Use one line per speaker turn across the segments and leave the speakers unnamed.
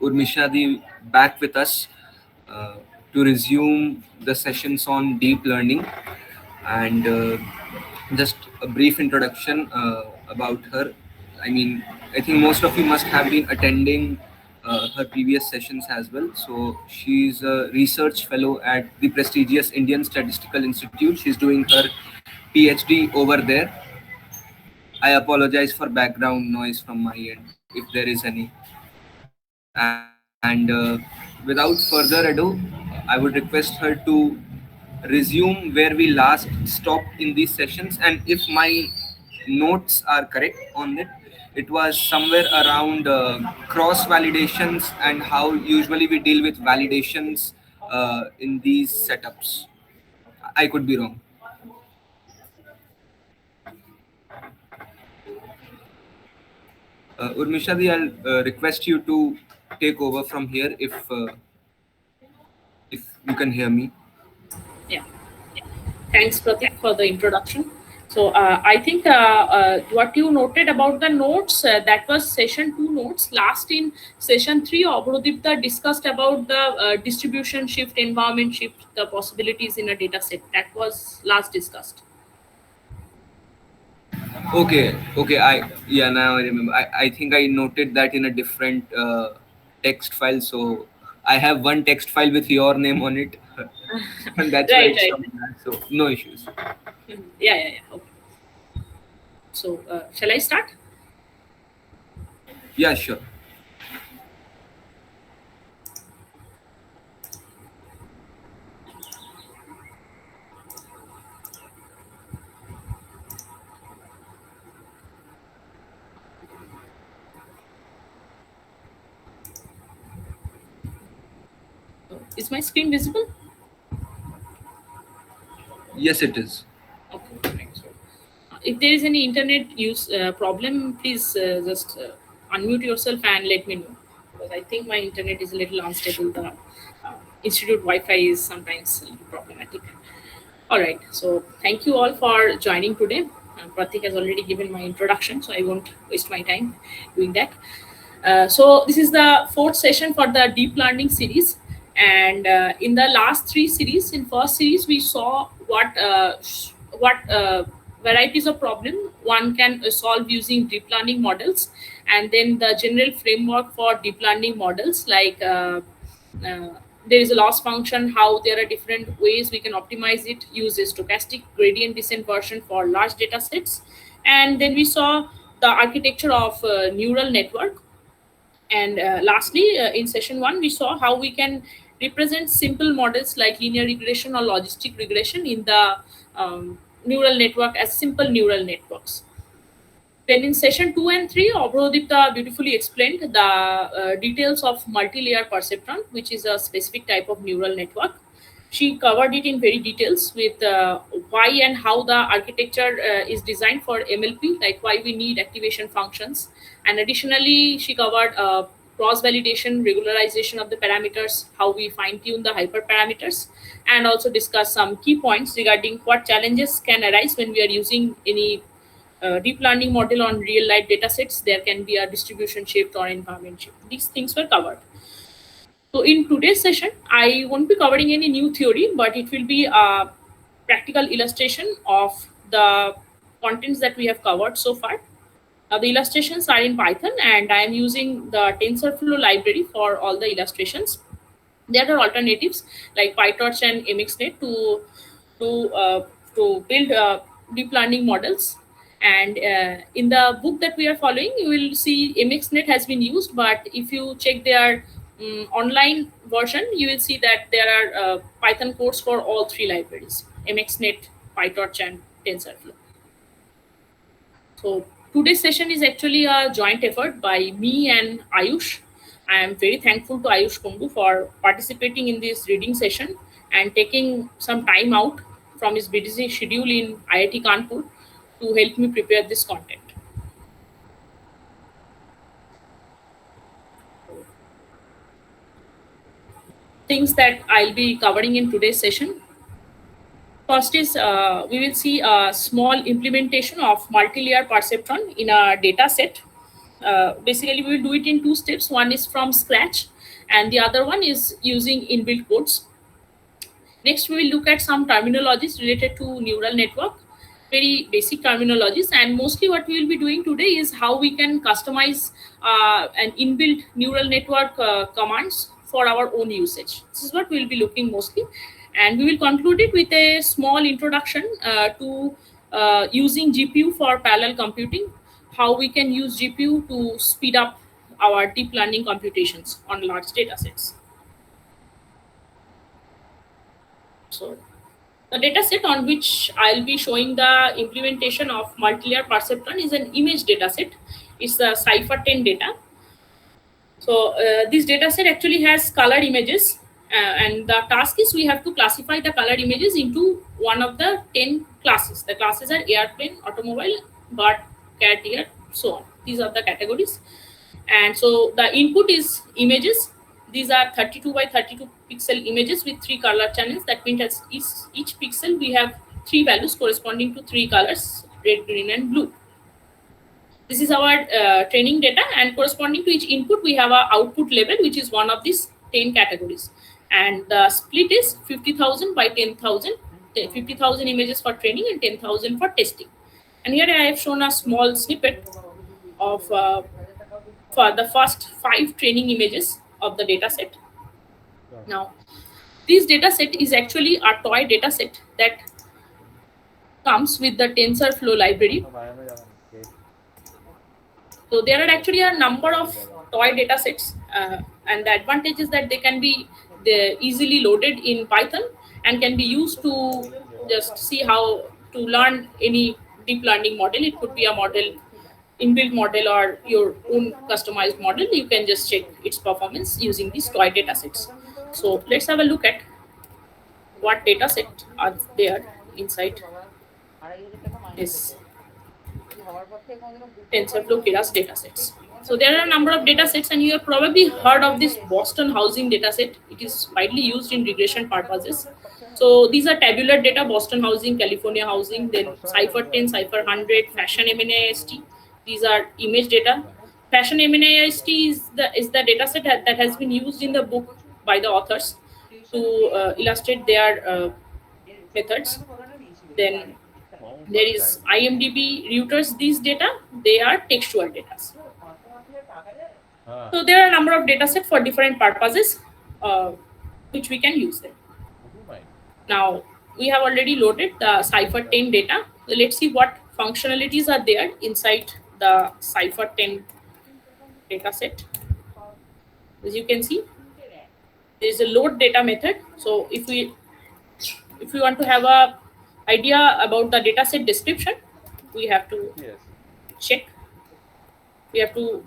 Urmishadi back with us uh, to resume the sessions on deep learning. And just a brief introduction about her. I mean, I think most of you must have been attending her previous sessions as well. So she's a research fellow at the prestigious Indian Statistical Institute. She's doing her PhD over there. I apologize for background noise from my end if there is any. And without further ado, I would request her to resume where we last stopped in these sessions. And if my notes are correct on it, it was somewhere around cross validations and how usually we deal with validations in these setups. I could be wrong. Urmishadi, I'll request you to take over from here if you can hear me.
Yeah. Thanks, Pratik, for the introduction. So I think what you noted about the notes, that was session 2 notes. Last in session 3, Abhrodipta discussed about the distribution shift, environment shift, the possibilities in a data set. That was last discussed.
Okay. Now I remember. I think I noted that in a different text file. So I have one text file with your name on it, and that's where
Right,
it's
right.
coming at. So no issues.
Yeah. Okay. So shall I start?
Yeah, sure.
Is my screen visible?
Yes, it is.
Okay, right. So, if there is any internet use problem, please just unmute yourself and let me know, because I think my internet is a little unstable. The institute Wi-Fi is sometimes a little problematic. All right. So thank you all for joining today. Pratik has already given my introduction, so I won't waste my time doing that. So this is the fourth session for the deep learning series, and in the last three series, in first series we saw what varieties of problem one can solve using deep learning models, and then the general framework for deep learning models, like uh, there is a loss function, how there are different ways we can optimize it, use a stochastic gradient descent version for large data sets, and then we saw the architecture of neural network. And lastly, in session 1, we saw how we can represent simple models like linear regression or logistic regression in the neural network as simple neural networks. Then in session 2 and 3, Abhrodipta beautifully explained the details of multi-layer perceptron, which is a specific type of neural network. She covered it in very details with why and how the architecture is designed for MLP, like why we need activation functions. And additionally, she covered cross-validation, regularization of the parameters, how we fine-tune the hyperparameters, and also discuss some key points regarding what challenges can arise when we are using any deep learning model on real life data sets. There can be a distribution shift or environment shift. These things were covered. So in today's session, I won't be covering any new theory, but it will be a practical illustration of the contents that we have covered so far. The illustrations are in Python, and I am using the TensorFlow library for all the illustrations. There are alternatives like PyTorch and MXNet to uh, to build deep learning models. And in the book that we are following, you will see MXNet has been used, but if you check their online version, you will see that there are Python codes for all three libraries: MXNet, PyTorch, and TensorFlow. So today's session is actually a joint effort by me and Ayush. I am very thankful to Ayush Kundu for participating in this reading session and taking some time out from his busy schedule in IIT Kanpur to help me prepare this content. Things that I'll be covering in today's session. First is we will see a small implementation of multi-layer perceptron in a data set. Basically, we will do it in two steps. One is from scratch, and the other one is using inbuilt codes. Next, we will look at some terminologies related to neural network, very basic terminologies. And mostly what we will be doing today is how we can customize an inbuilt neural network commands for our own usage. This is what we will be looking mostly. And we will conclude it with a small introduction to using GPU for parallel computing, how we can use GPU to speed up our deep learning computations on large data sets. So the dataset on which I'll be showing the implementation of multi-layer perceptron is an image dataset. It's the Cypher 10 data. So this dataset actually has colored images, and the task is we have to classify the colored images into one of the 10 classes. The classes are airplane, automobile, bird, cat, deer, so on. These are the categories. And so the input is images. These are 32 by 32 pixel images with 3 color channels. That means as each pixel we have 3 values corresponding to 3 colors: red, green, and blue. This is our training data, and corresponding to each input we have our output label, which is one of these 10 categories. And the split is 50,000 by 10,000, 50,000 images for training and 10,000 for testing. And here I have shown a small snippet of for the first 5 training images of the data set. Now, this data set is actually a toy data set that comes with the TensorFlow library. So there are actually a number of toy data sets, and the advantage is that they can be easily loaded in Python and can be used to just see how to learn any deep learning model. It could be a model, inbuilt model, or your own customized model. You can just check its performance using these toy data sets. So let's have a look at what data set are there inside this TensorFlow Keras datasets. So there are a number of datasets, and you have probably heard of this Boston housing dataset. It is widely used in regression purposes. So these are tabular data: Boston housing, California housing, then Cypher 10, Cypher 100, Fashion MNIST. These are image data. Fashion MNIST is the dataset that has been used in the book by the authors to illustrate their methods. Then there is IMDb Reuters. These data, they are textual data. So there are a number of data sets for different purposes which we can use them. Now we have already loaded the Cypher 10 data. So let's see what functionalities are there inside the Cypher 10 data set. As you can see, there is a load data method. So if we want to have a idea about the dataset description, we have to check. We have to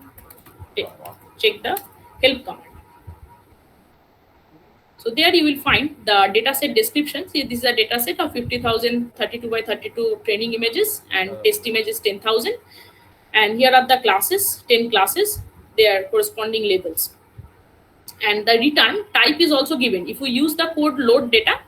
check the help command. So there you will find the dataset description. See, this is a dataset of 50,000 32 by 32 training images, and test images 10,000. And here are the classes, 10 classes, their corresponding labels. And the return type is also given. If we use the code load data,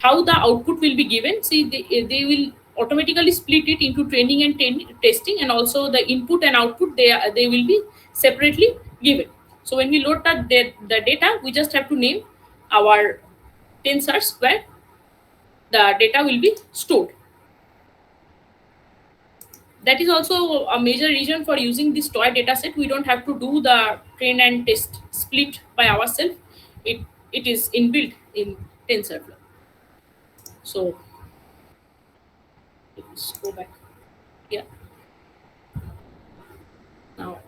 how the output will be given, see, they will automatically split it into training and testing, and also the input and output, they will be separately given. So when we load the data, we just have to name our tensors where the data will be stored. That is also a major reason for using this toy dataset. We don't have to do the train and test split by ourselves. It is inbuilt in TensorFlow. So let's go back. Yeah. Now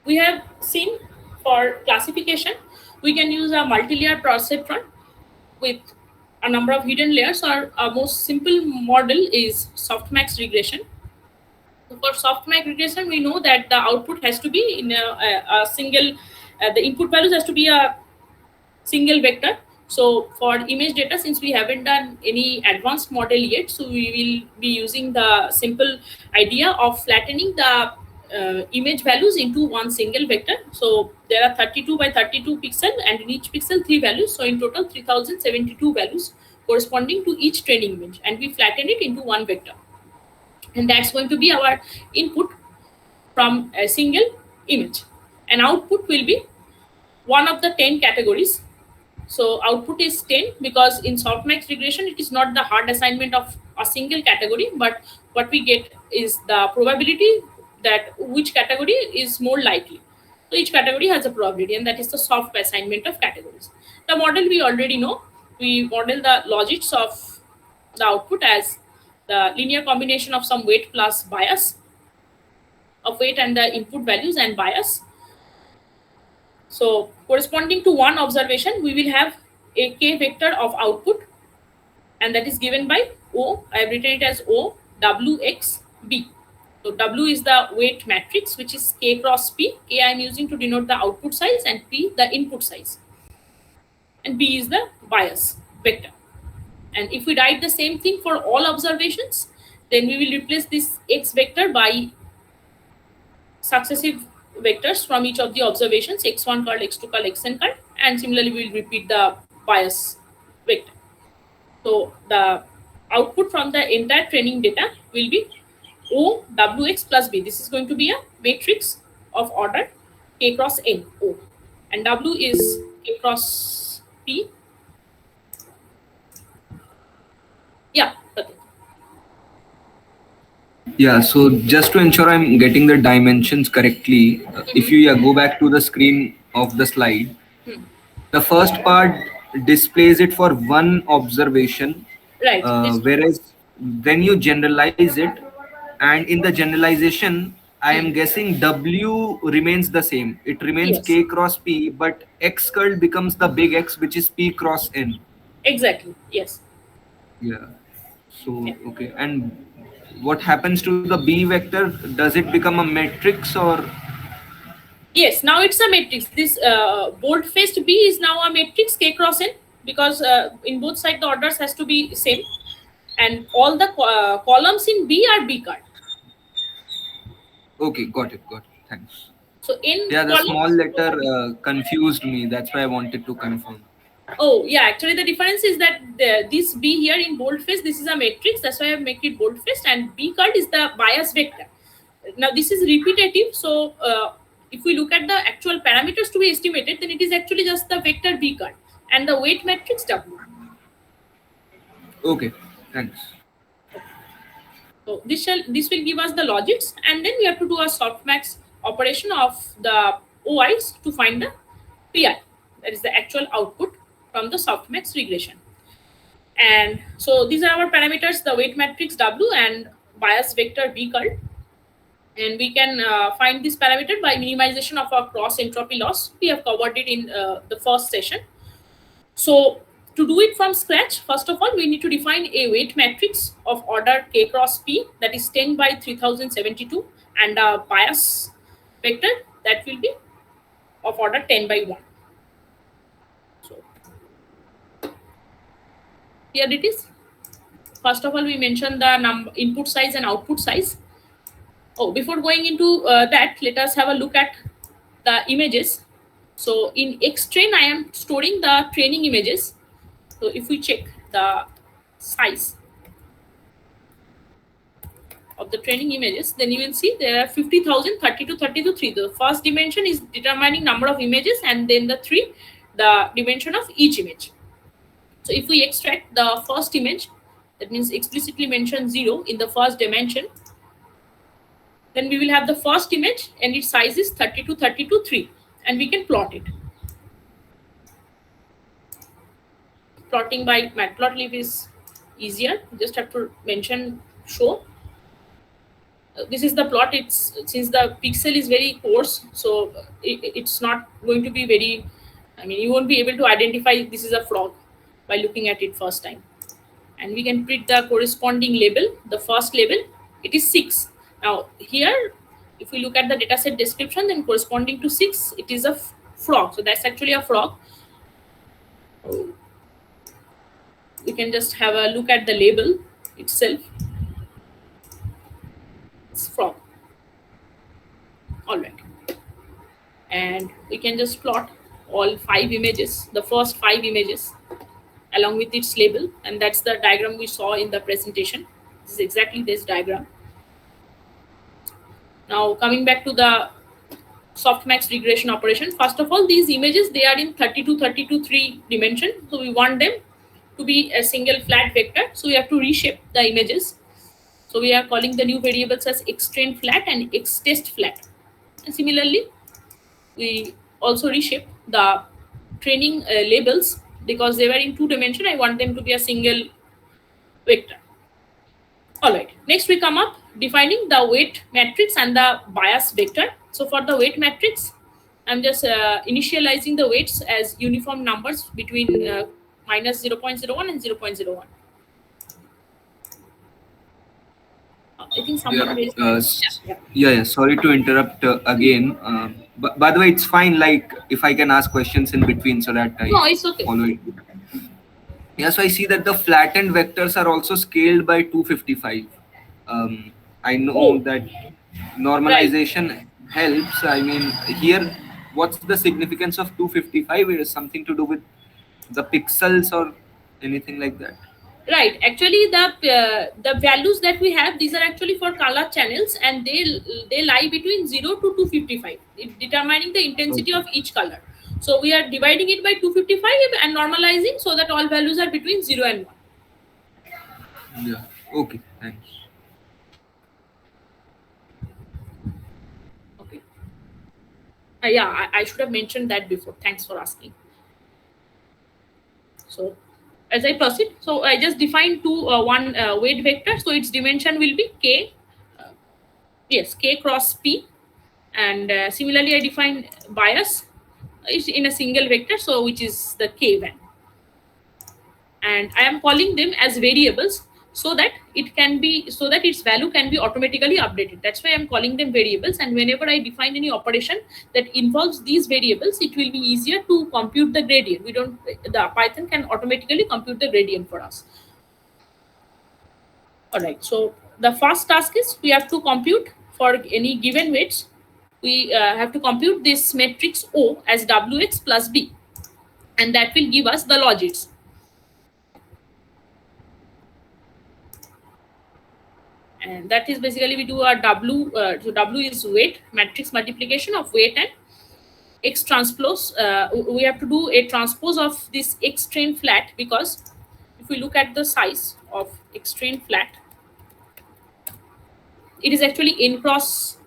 we have seen for classification, we can use a multi-layer perceptron with a number of hidden layers. Our most simple model is softmax regression. So for softmax regression, we know that the output has to be in a single, the input values has to be a single vector. So for image data, since we haven't done any advanced model yet, so we will be using the simple idea of flattening the image values into one single vector. So there are 32 by 32 pixel, and in each pixel 3 values. So in total 3072 values corresponding to each training image, and we flatten it into one vector. And that's going to be our input from a single image, and output will be one of the 10 categories. So output is 10 because in softmax regression it is not the hard assignment of a single category, but what we get is the probability that which category is more likely. So each category has a probability, and that is the soft assignment of categories. The model we already know. We model the logics of the output as the linear combination of some weight plus bias, of weight and the input values and bias. So corresponding to one observation, we will have a k vector of output, and that is given by O. I have written it as O W X B. So W is the weight matrix, which is k cross P. K I am using to denote the output size, and P the input size. And B is the bias vector. And if we write the same thing for all observations, then we will replace this X vector by successive vectors from each of the observations, x1 curl, x2 curl, xn curl, and similarly we will repeat the bias vector. So the output from the entire training data will be O Wx plus B. This is going to be a matrix of order k cross n, O, and W is k cross P. Yeah, Pratik.
Yeah, so just to ensure I'm getting the dimensions correctly, if you go back to the screen of the slide, the first part displays it for one observation,
Right.
whereas when you generalize it, and in the generalization, I am guessing W remains the same. It remains
Yes,
K cross P, but X curl becomes the big X, which is P cross N.
exactly. Yes.
Yeah. So,
Yeah.
okay. And what happens to the B vector? Does it become a matrix or?
Yes, now it's a matrix. This bold-faced B is now a matrix k cross n, because in both sides the orders has to be same, and all the columns in B are B card.
Okay, got it, got it. Thanks.
So in
Yeah, the small
columns,
letter confused me. That's why I wanted to confirm.
oh yeah, actually the difference is that this B here in bold-faced, this is a matrix. That's why I make it bold-faced, and B card is the bias vector. Now this is repetitive, so if we look at the actual parameters to be estimated, then it is actually just the vector B card and the weight matrix W.
Okay, thanks.
So this will give us the logics, and then we have to do a softmax operation of the OIs to find the PI, that is the actual output from the softmax regression. And so these are our parameters: the weight matrix W and bias vector B curl. And we can find this parameter by minimization of our cross entropy loss. We have covered it in the first session. So to do it from scratch, first of all, we need to define a weight matrix of order k cross P, that is 10 by 3072, and a bias vector that will be of order 10 by 1. So here it is. First of all, we mentioned the input size and output size. Oh, before going into that, let us have a look at the images. So in Xtrain, I am storing the training images. So if we check the size of the training images, then you will see there are 50,000, 32, 32, 3. The first dimension is determining number of images, and then the 3, the dimension of each image. So if we extract the first image, that means explicitly mention 0 in the first dimension, then we will have the first image and its size is 32, 32, 3, and we can plot it. Plotting by Matplotlib is easier. You just have to mention show. This is the plot. It's since the pixel is very coarse, so it's not going to be very, I mean, you won't be able to identify this is a frog by looking at it first time. And we can print the corresponding label. The first label, it is 6. Now here, if we look at the dataset description, then corresponding to 6, it is a frog. So that's actually a frog. We can just have a look at the label itself. It's frog. All right. And we can just plot all 5 images, the first 5 images, along with its label. And that's the diagram we saw in the presentation. This is exactly this diagram. Now coming back to the softmax regression operation. First of all, these images, they are in 3 dimension, so we want them to be a single flat vector, so we have to reshape the images. So we are calling the new variables as xtrain flat and xtest flat. And similarly, we also reshape the training labels, because they were in 2 dimension. I want them to be a single vector. All right, next we come up defining the weight matrix and the bias vector. So for the weight matrix, I'm just initializing the weights as uniform numbers between minus 0.01 and 0.01. I think someone
Yeah,
raised.
yeah. Sorry to interrupt again. But by the way, it's fine. Like if I can ask questions in between so that I
No, it's okay.
follow it. Yeah, so I see that the flattened vectors are also scaled by 255. I know
Oh,
that
right.
normalization helps. I mean, here, what's the significance of 255? It is something to do with the pixels or anything like that.
Right. Actually, the values that we have, these are actually for color channels, and they lie between 0 to 255, determining the intensity
Okay.
of each color. So we are dividing it by 255 and normalizing so that all values are between 0 and 1.
Yeah. Okay. Thanks.
Okay. Yeah, I should have mentioned that before. Thanks for asking. So as I proceed, so I just defined one weight vector. So its dimension will be k. Uh, yes, k cross p. And similarly, I define bias is in a single vector, so which is the k1, and I am calling them as variables so that its value can be automatically updated. That's why I'm calling them variables, and whenever I define any operation that involves these variables, it will be easier to compute the gradient. The Python can automatically compute the gradient for us. All right, so the first task is we have to compute for any given weights. We have to compute this matrix O as Wx plus B, and that will give us the logits. And that is basically we do a W. So W is weight, matrix multiplication of weight and X transpose. We have to do a transpose of this X train flat, because if we look at the size of X train flat, it is actually n cross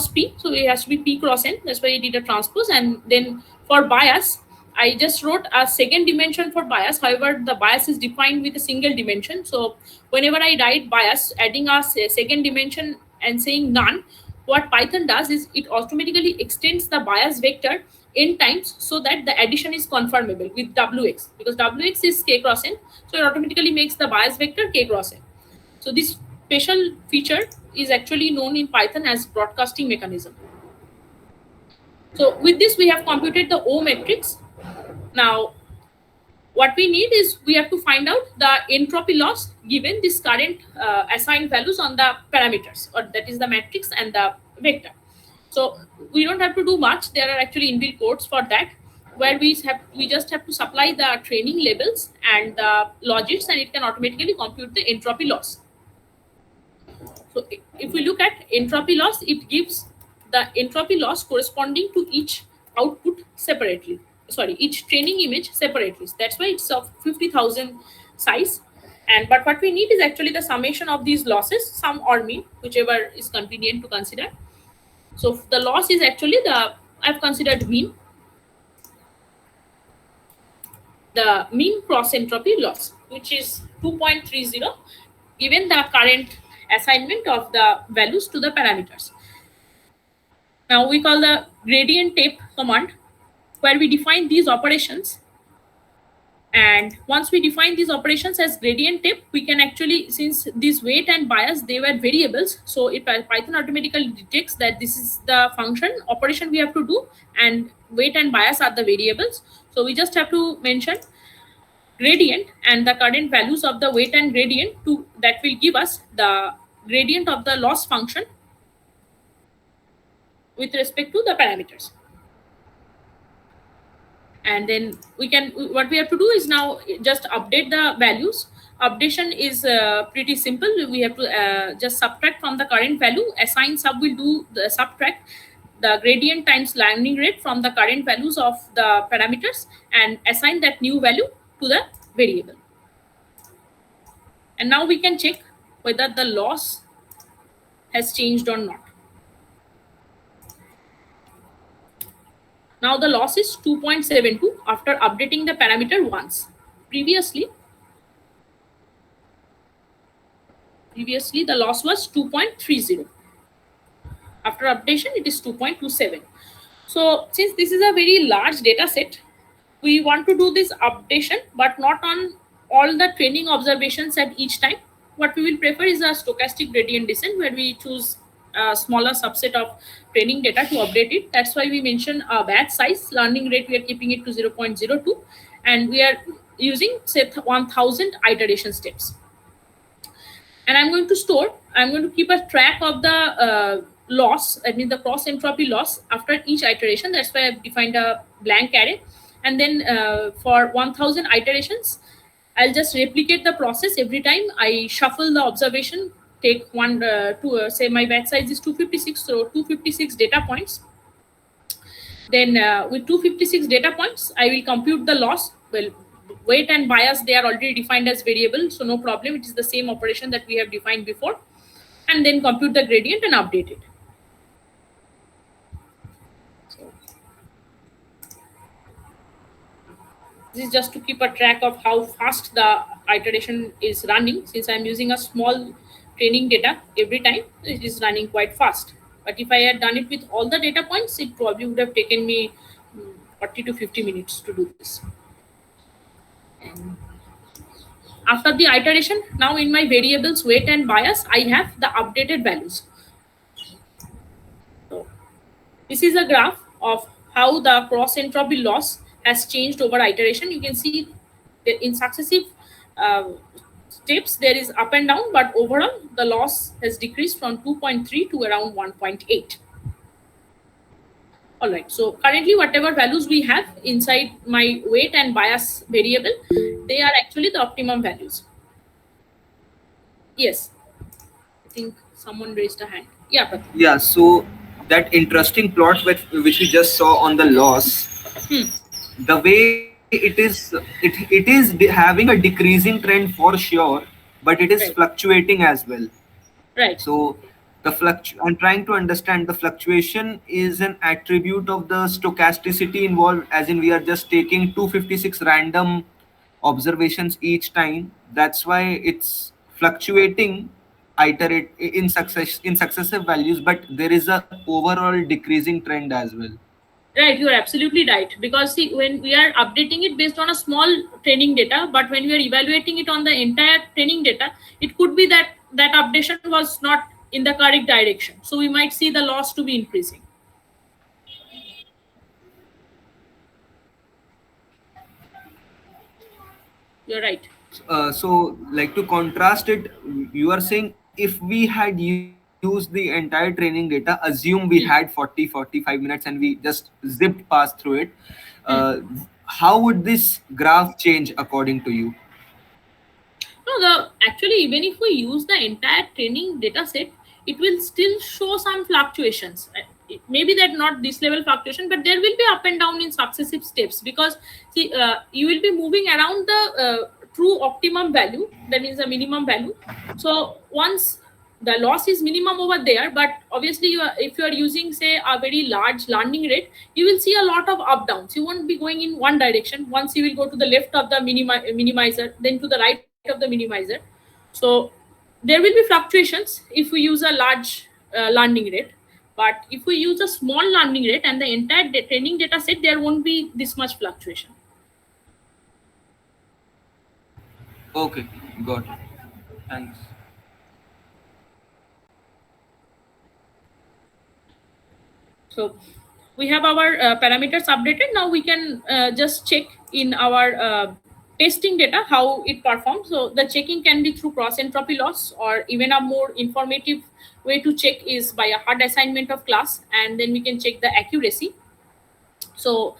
p, so it has to be p cross n. That's why I did a transpose. And then for bias, I just wrote a second dimension for bias. However, the bias is defined with a single dimension, so whenever I write bias adding a second dimension and saying none, what Python does is it automatically extends the bias vector n times, so that the addition is conformable with wx, because wx is k cross n, so it automatically makes the bias vector k cross n. So this special feature is actually known in Python as broadcasting mechanism. So with this, we have computed the O matrix. Now, what we need is we have to find out the entropy loss given this current assigned values on the parameters, or that is the matrix and the vector. So we don't have to do much. There are actually inbuilt codes for that, where we just have to supply the training labels and the logits, and it can automatically compute the entropy loss. So if we look at entropy loss, it gives the entropy loss corresponding to each output separately. Sorry, each training image separately. That's why it's of 50,000 size. And but what we need is actually the summation of these losses, sum or mean, whichever is convenient to consider. So the loss is actually I've considered mean, the mean cross entropy loss, which is 2.30, given the current assignment of the values to the parameters. Now we call the gradient tape command, where we define these operations. And once we define these operations as gradient tape, we can actually, since this weight and bias, they were variables, so Python automatically detects that this is the function operation we have to do, and weight and bias are the variables. So we just have to mention gradient and the current values of the weight and gradient that will give us the gradient of the loss function with respect to the parameters. And then what we have to do is now just update the values. Updation is pretty simple. We have to just subtract from the current value. Assign sub will do the subtract, the gradient times landing rate from the current values of the parameters and assign that new value to the variable. And now we can check whether the loss has changed or not. Now the loss is 2.72 after updating the parameter once. Previously the loss was 2.30. After updation, it is 2.27. So since this is a very large data set, we want to do this updation, but not on all the training observations at each time. What we will prefer is a stochastic gradient descent, where we choose a smaller subset of training data to update it. That's why we mention a batch size. Learning rate, we are keeping it to 0.02, and we are using, say, 1000 iteration steps. And I'm going to keep a track of the loss, I mean the cross entropy loss after each iteration. That's why I've defined a blank array. And then for 1000 iterations, I'll just replicate the process every time I shuffle the observation, take say my batch size is 256, so 256 data points. Then with 256 data points, I will compute the loss. Well, weight and bias, they are already defined as variable, so no problem. It is the same operation that we have defined before. And then compute the gradient and update it. So this is just to keep a track of how fast the iteration is running. Since I'm using a small training data every time, it is running quite fast. But if I had done it with all the data points, it probably would have taken me 40 to 50 minutes to do this. And after the iteration, now in my variables weight and bias, I have the updated values. So this is a graph of how the cross entropy loss has changed over iteration. You can see that in successive steps there is up and down, but overall the loss has decreased from 2.3 to around 1.8. All right, so currently whatever values we have inside my weight and bias variable, they are actually the optimum values. Yes, I think someone raised a hand. Yeah, Pratik.
Yeah, so that interesting plot which we just saw on the loss, the way it is having a decreasing trend for sure, but it is
Right.
fluctuating as well.
Right.
So I'm trying to understand the fluctuation is an attribute of the stochasticity involved, as in we are just taking 256 random observations each time. That's why it's fluctuating iterate in successive values, but there is a overall decreasing trend as well.
Right, you are absolutely right. Because see, when we are updating it based on a small training data, but when we are evaluating it on the entire training data, it could be that that updation was not in the correct direction. So we might see the loss to be increasing. You're right.
So like to contrast it, you are saying if we had used the entire training data, assume we had 45 minutes and we just zipped past through it, uh, how would this graph change according to you?
No, actually, even if we use the entire training data set, it will still show some fluctuations. Maybe that not this level fluctuation, but there will be up and down in successive steps, because see, you will be moving around the true optimum value, that means the minimum value. So once the loss is minimum over there, but obviously if you are using, say, a very large learning rate, you will see a lot of up downs. You won't be going in one direction. Once you will go to the left of the minimizer, then to the right of the minimizer. So there will be fluctuations if we use a large learning rate, but if we use a small learning rate and the entire training data set, there won't be this much fluctuation.
Okay, got it. Thanks.
So we have our parameters updated. Now we can just check in our testing data how it performs. So the checking can be through cross entropy loss, or even a more informative way to check is by a hard assignment of class, and then we can check the accuracy. So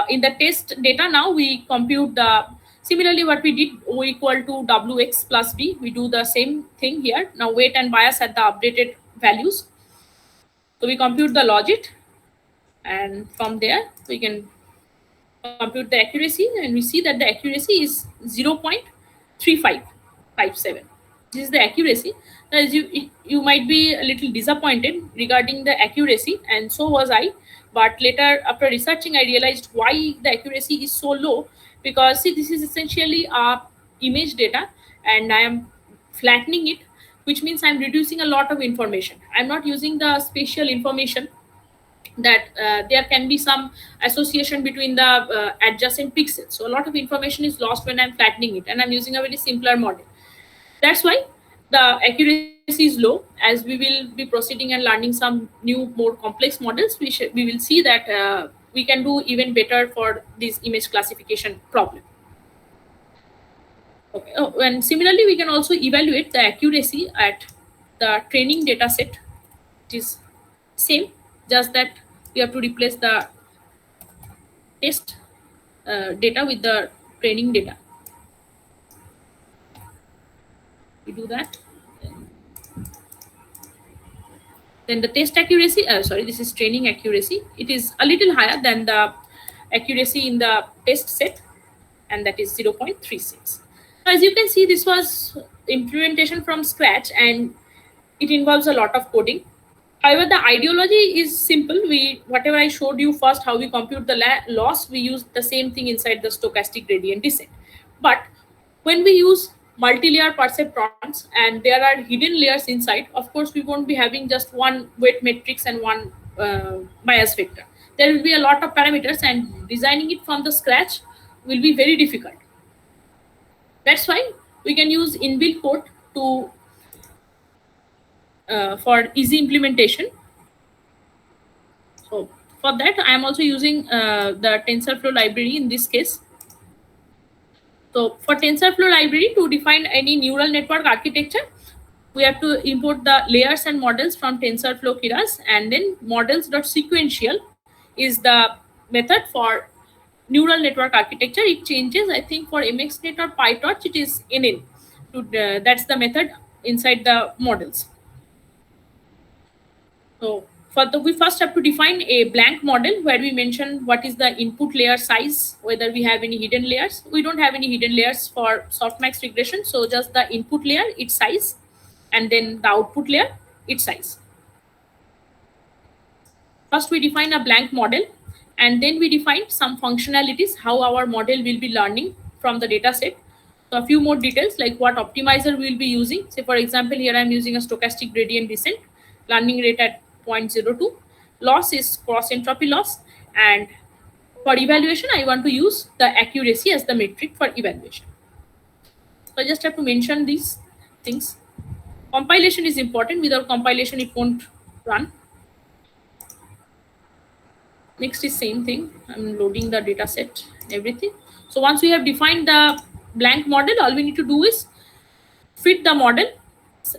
in the test data, now we compute the similarly what we did, O equal to Wx plus B. We do the same thing here. Now weight and bias at the updated values. So we compute the logit. and from there we can compute the accuracy, and we see that the accuracy is 0.3557. This is the accuracy. As you might be a little disappointed regarding the accuracy, and so was I. But later, after researching, I realized why the accuracy is so low. Because see, this is essentially a image data, and I am flattening it, which means I'm reducing a lot of information. I'm not using the spatial information, that there can be some association between the adjacent pixels. So a lot of information is lost when I'm flattening it, and I'm using a very simpler model. That's why the accuracy is low. As we will be proceeding and learning some new, more complex models, we will see that we can do even better for this image classification problem. Okay. Oh, and similarly, we can also evaluate the accuracy at the training data set. It is same, just that we have to replace the test data with the training data. We do that. Then the test accuracy, sorry, this is training accuracy. It is a little higher than the accuracy in the test set, and that is 0.36. As you can see, this was implementation from scratch, and it involves a lot of coding. However, the ideology is simple. Whatever I showed you first, how we compute the loss, we use the same thing inside the stochastic gradient descent. But when we use multi-layer perceptrons and there are hidden layers inside, of course, we won't be having just one weight matrix and one bias vector. There will be a lot of parameters, and designing it from the scratch will be very difficult. That's why we can use inbuilt code to for easy implementation. So for that, I am also using the TensorFlow library in this case. So for TensorFlow library, to define any neural network architecture, we have to import the layers and models from TensorFlow Keras, and then models.sequential is the method for neural network architecture. It changes, I think, for MXNet or PyTorch, it is NN. That's the method inside the models. So we first have to define a blank model where we mention what is the input layer size, whether we have any hidden layers. We don't have any hidden layers for softmax regression, so just the input layer, its size, and then the output layer, its size. First, we define a blank model, and then we define some functionalities, how our model will be learning from the data set. So a few more details, like what optimizer we will be using. Say, for example, here I'm using a stochastic gradient descent, learning rate at 0.02. Loss is cross entropy loss, and for evaluation, I want to use the accuracy as the metric for evaluation. So I just have to mention these things. Compilation is important. Without compilation, it won't run. Next is same thing. I'm loading the data set, everything. So once we have defined the blank model, all we need to do is fit the model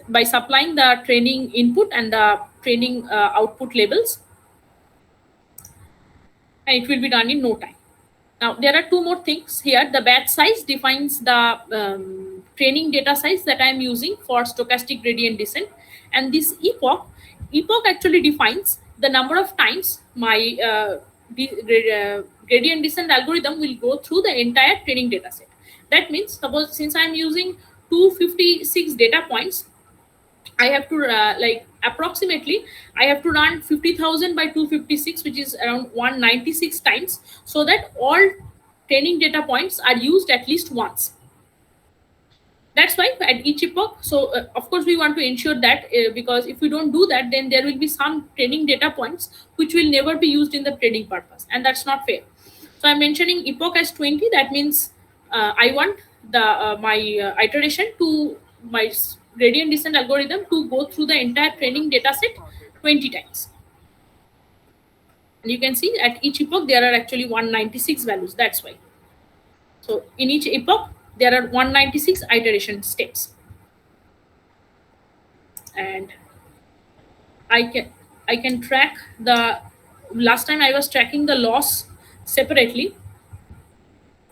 by supplying the training input and the training output labels, and it will be done in no time. Now, there are two more things here. The batch size defines the training data size that I am using for stochastic gradient descent, and this epoch actually defines the number of times my gradient descent algorithm will go through the entire training data set. That means, suppose since I am using 256 data points, I have to approximately I have to run 50,000 by 256, which is around 196 times, so that all training data points are used at least once. That's why at each epoch, so of course we want to ensure that because if we don't do that, then there will be some training data points which will never be used in the training purpose, and that's not fair. So I'm mentioning epoch as 20. That means I want the my iteration to my gradient descent algorithm to go through the entire training data set 20 times. And you can see at each epoch there are actually 196 values. That's why. So in each epoch there are 196 iteration steps, and I can track the. Last time I was tracking the loss separately.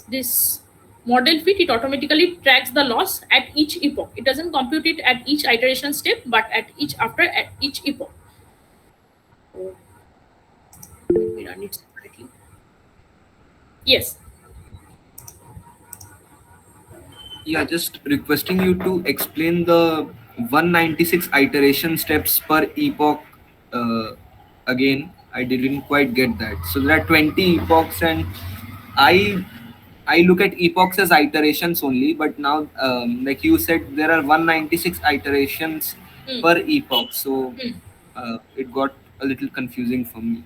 This model fit, it automatically tracks the loss at each epoch. It doesn't compute it at each iteration step, but at each epoch. So, let me run it separately. Yes.
Yeah, just requesting you to explain the 196 iteration steps per epoch uh, again. I didn't quite get that. So there are 20 epochs, and I I look at epochs as iterations only. But now, like you said, there are 196 iterations
Hmm.
per epoch. So
Hmm.
it got a little confusing for me.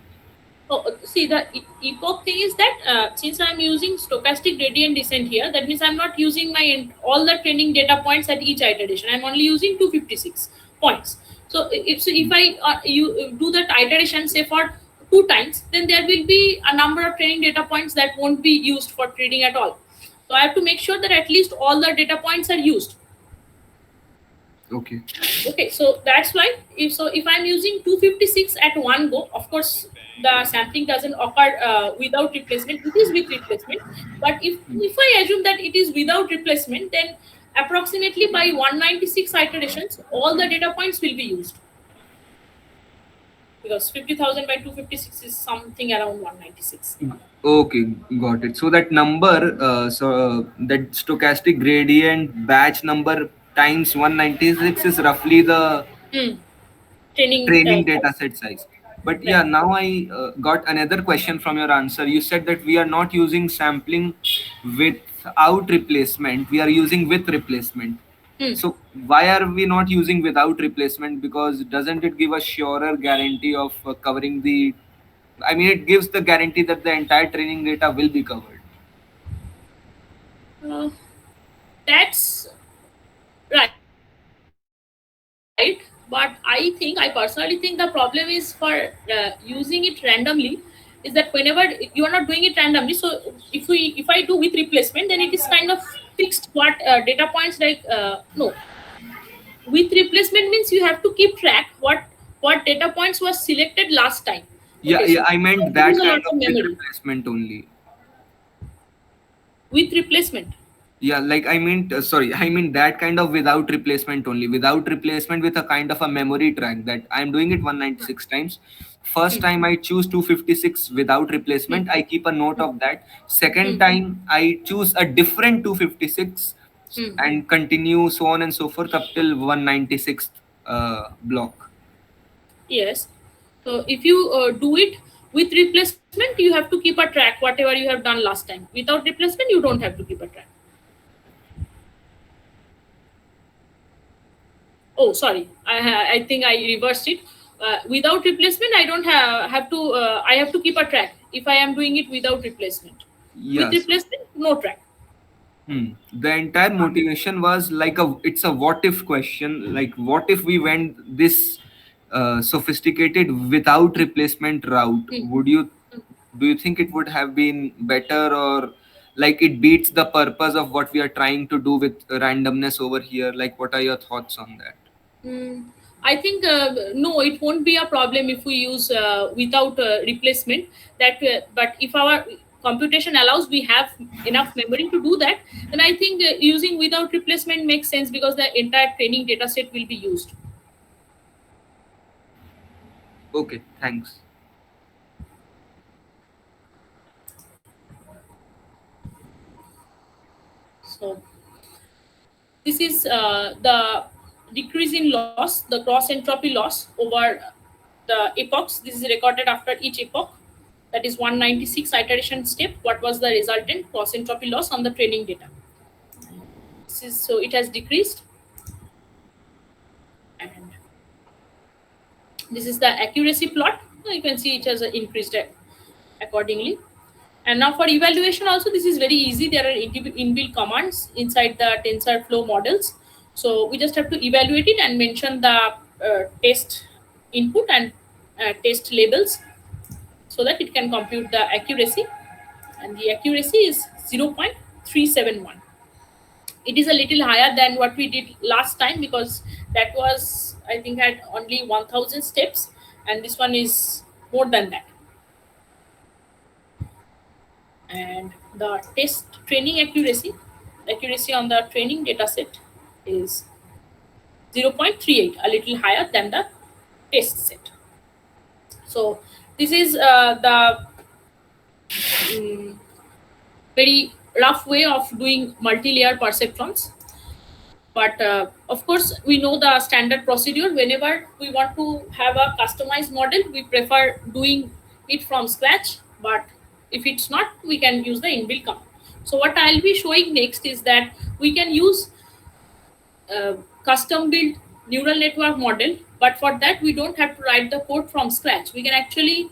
Oh, see, the epoch thing is that since I'm using stochastic gradient descent here, that means I'm not using my all the training data points at each iteration. I'm only using 256 points. So if I you do that iteration say for 2 times, then there will be a number of training data points that won't be used for training at all. So I have to make sure that at least all the data points are used.
Okay.
Okay, so that's why if I'm using 256 at one go, of course the sampling doesn't occur without replacement. It is with replacement, but if I assume that it is without replacement, then approximately by 196 iterations all the data points will be used, because 50,000 by 256 is something around 196.
Okay, got it. So that number, that stochastic gradient batch number times 196 is roughly the
Hmm. Training
training data
size.
set size. But
Right.
yeah, now I got another question from your answer. You said that we are not using sampling without replacement, we are using with replacement.
Hmm.
So why are we not using without replacement? Because doesn't it give a surer guarantee of covering the, I mean, it gives the guarantee that the entire training data will be covered.
Uh, that's right, but I personally think the problem is for using it randomly, is that whenever you are not doing it randomly. So if I do with replacement, then it is kind of fixed what data points like no. With replacement means you have to keep track what data points was selected last time. Okay, so
Yeah, I meant
there is a
that
lot
kind
of
of with
memory
replacement only.
with replacement.
Yeah, like I mean, sorry, I mean that kind of without replacement only. Without replacement with a kind of a memory track that I'm doing it 196 times. First
Hmm.
time I choose 256 without
Hmm.
replacement, I keep a note
Hmm.
of that. Second
Hmm.
time I choose a different 256
Hmm.
and continue so on and so forth up till 196th block.
Yes. So if you do it with replacement, you have to keep a track whatever you have done last time. Without replacement, you don't have to keep a track. Oh, sorry. I think I reversed it. Without replacement, I don't have to. I have to keep a track if I am doing it without replacement. With
Yes.
replacement, no track.
The entire motivation was like it's a what if question. Like, what if we went this sophisticated without replacement route?
Hmm.
Would you do you think it would have been better, or like it beats the purpose of what we are trying to do with randomness over here? Like, what are your thoughts on that?
Mm, I think no, it won't be a problem if we use without replacement. But if our computation allows, we have enough memory to do that. Then I think using without replacement makes sense, because the entire training data set will be used.
Okay, thanks.
So this is the decrease in loss, the cross entropy loss over the epochs. This is recorded after each epoch. That is 196 iteration step. What was the resultant cross entropy loss on the training data? This is, so it has decreased, and this is the accuracy plot. You can see it has increased accordingly. And now for evaluation also, this is very easy. There are inbuilt commands inside the TensorFlow models. So we just have to evaluate it and mention the test input and test labels, so that it can compute the accuracy. And the accuracy is 0.371. It is a little higher than what we did last time, because that was, I think, had only 1000 steps, and this one is more than that. And the test training accuracy on the training data set is 0.38, a little higher than the test set. So this is the mm, very rough way of doing multi-layer perceptrons. But of course, we know the standard procedure. Whenever we want to have a customized model, we prefer doing it from scratch. But if it's not, we can use the inbuilt command. So what I'll be showing next is that we can use custom built neural network model, but for that we don't have to write the code from scratch. We can actually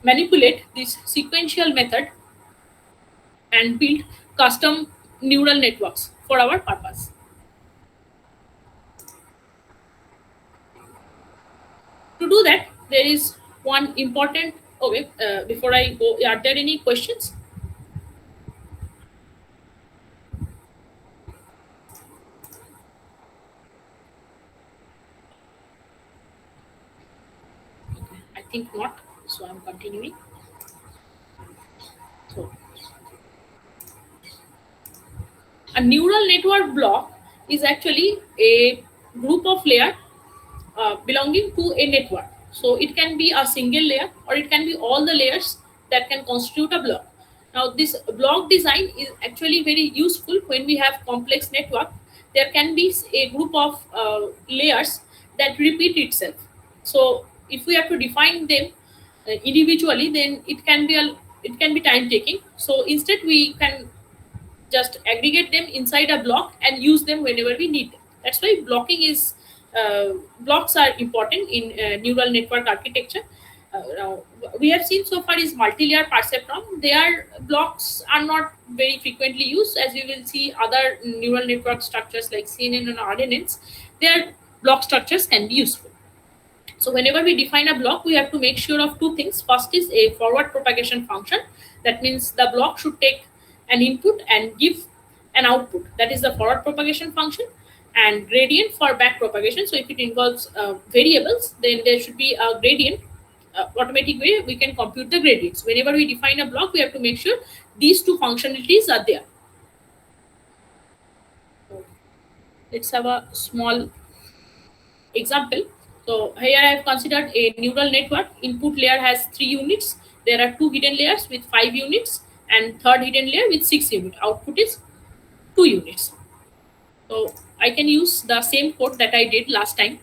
manipulate this sequential method and build custom neural networks for our purpose. To do that, there is one important. Okay, before I go, are there any questions? I think not. So I'm continuing. So a neural network block is actually a group of layer belonging to a network. So it can be a single layer or it can be all the layers that can constitute a block. Now this block design is actually very useful when we have complex network. There can be a group of layers that repeat itself. So if we have to define them individually, then it can be time taking. So instead we can just aggregate them inside a block and use them whenever we need them. That's why blocks are important in neural network architecture. Now, we have seen so far is multi-layer perceptron. Their blocks are not very frequently used, as we will see other neural network structures like CNN and RNNs. Their block structures can be useful. So whenever we define a block, we have to make sure of two things. First is a forward propagation function. That means the block should take an input and give an output. That is the forward propagation function, and gradient for back propagation. So if it involves variables, then there should be a gradient. Automatic way we can compute the gradients. Whenever we define a block, we have to make sure these two functionalities are there. Let's have a small example. So here I have considered a neural network. Input layer has 3 units. There are 2 hidden layers with 5 units and third hidden layer with 6 units. Output is 2 units. So I can use the same code that I did last time.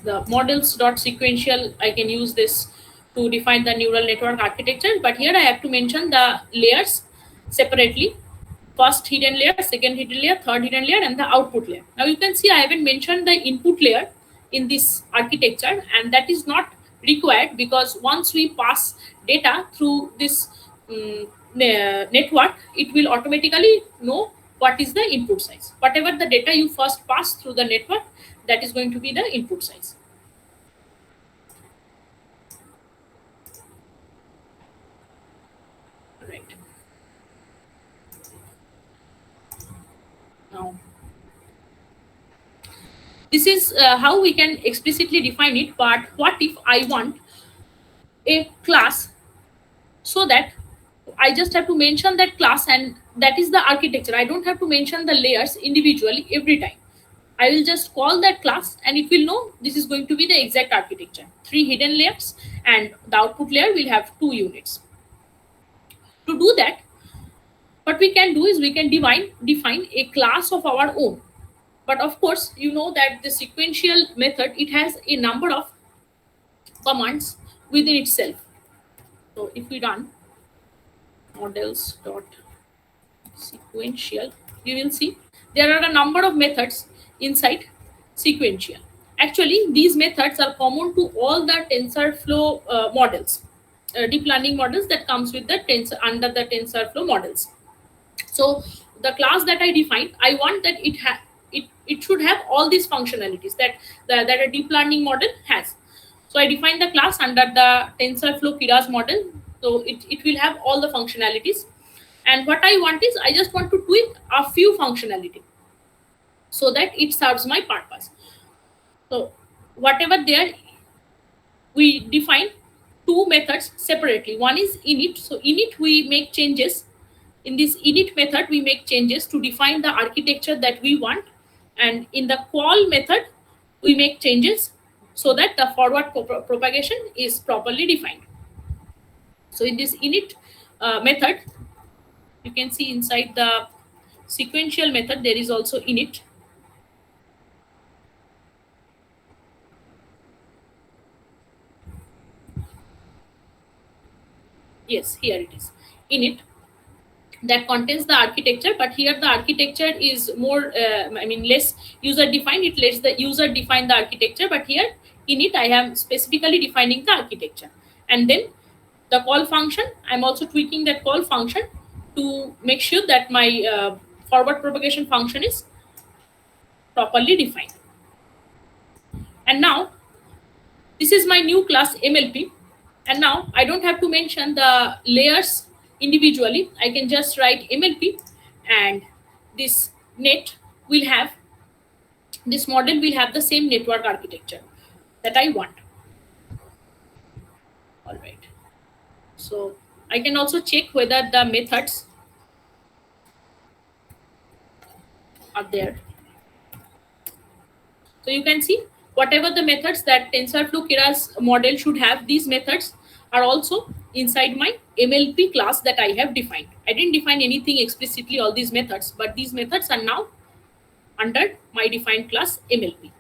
The models.sequential, I can use this to define the neural network architecture. But here I have to mention the layers separately. First hidden layer, second hidden layer, third hidden layer, and the output layer. Now you can see I haven't mentioned the input layer in this architecture, and that is not required because once we pass data through this network, it will automatically know what is the input size. Whatever the data you first pass through the network, that is going to be the input size. Right. Now, this is how we can explicitly define it. But what if I want a class, so that I just have to mention that class and that is the architecture. I don't have to mention the layers individually every time. I will just call that class and it will know this is going to be the exact architecture. 3 hidden layers and the output layer will have 2 units. To do that, what we can do is we can define a class of our own. But of course, you know that the sequential method, it has a number of commands within itself. So if we run models.sequential, you will see there are a number of methods inside sequential. Actually, these methods are common to all the TensorFlow models, deep learning models that comes with the under the TensorFlow models. So the class that I defined, I want that it should have all these functionalities that a deep learning model has. So I define the class under the TensorFlow Keras model. So it will have all the functionalities. And what I want is I just want to tweak a few functionality so that it serves my purpose. So whatever there, we define 2 methods separately. One is init. So init, we make changes. In this init method, we make changes to define the architecture that we want. And in the call method, we make changes so that the forward propagation is properly defined. So in this init method, you can see inside the sequential method there is also init. Yes, here it is, init, that contains the architecture, but here the architecture is more less user defined. It lets the user define the architecture, but here in it I am specifically defining the architecture. And then the call function, I'm also tweaking that call function to make sure that my forward propagation function is properly defined. And now this is my new class MLP, and now I don't have to mention the layers individually. I can just write MLP, and this net will have, this model will have the same network architecture that I want. All right. So I can also check whether the methods are there. So you can see whatever the methods that TensorFlow Keras model should have, these methods are also inside my MLP class that I have defined. I didn't define anything explicitly, all these methods, but these methods are now under my defined class MLP.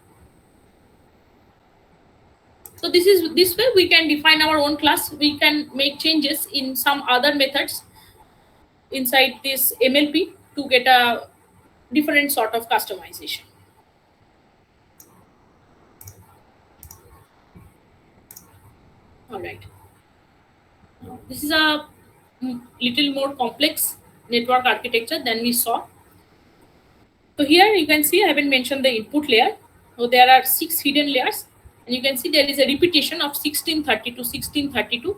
So this way we can define our own class. We can make changes in some other methods inside this MLP to get a different sort of customization. All right. This is a little more complex network architecture than we saw. So here you can see I haven't mentioned the input layer. So there are 6 hidden layers, and you can see there is a repetition of 1632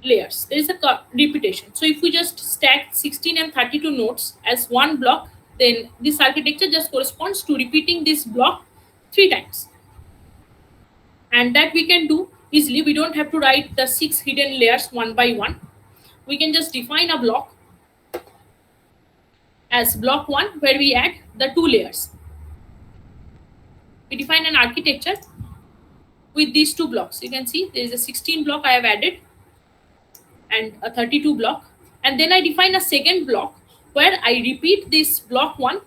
layers. There is a repetition. So if we just stack 16 and 32 nodes as one block, then this architecture just corresponds to repeating this block 3 times. And that we can do easily. We don't have to write the 6 hidden layers one by one. We can just define a block as block 1 where we add the 2 layers. We define an architecture with these 2 blocks. You can see there is a 16 block I have added and a 32 block. And then I define a second block where I repeat this block 1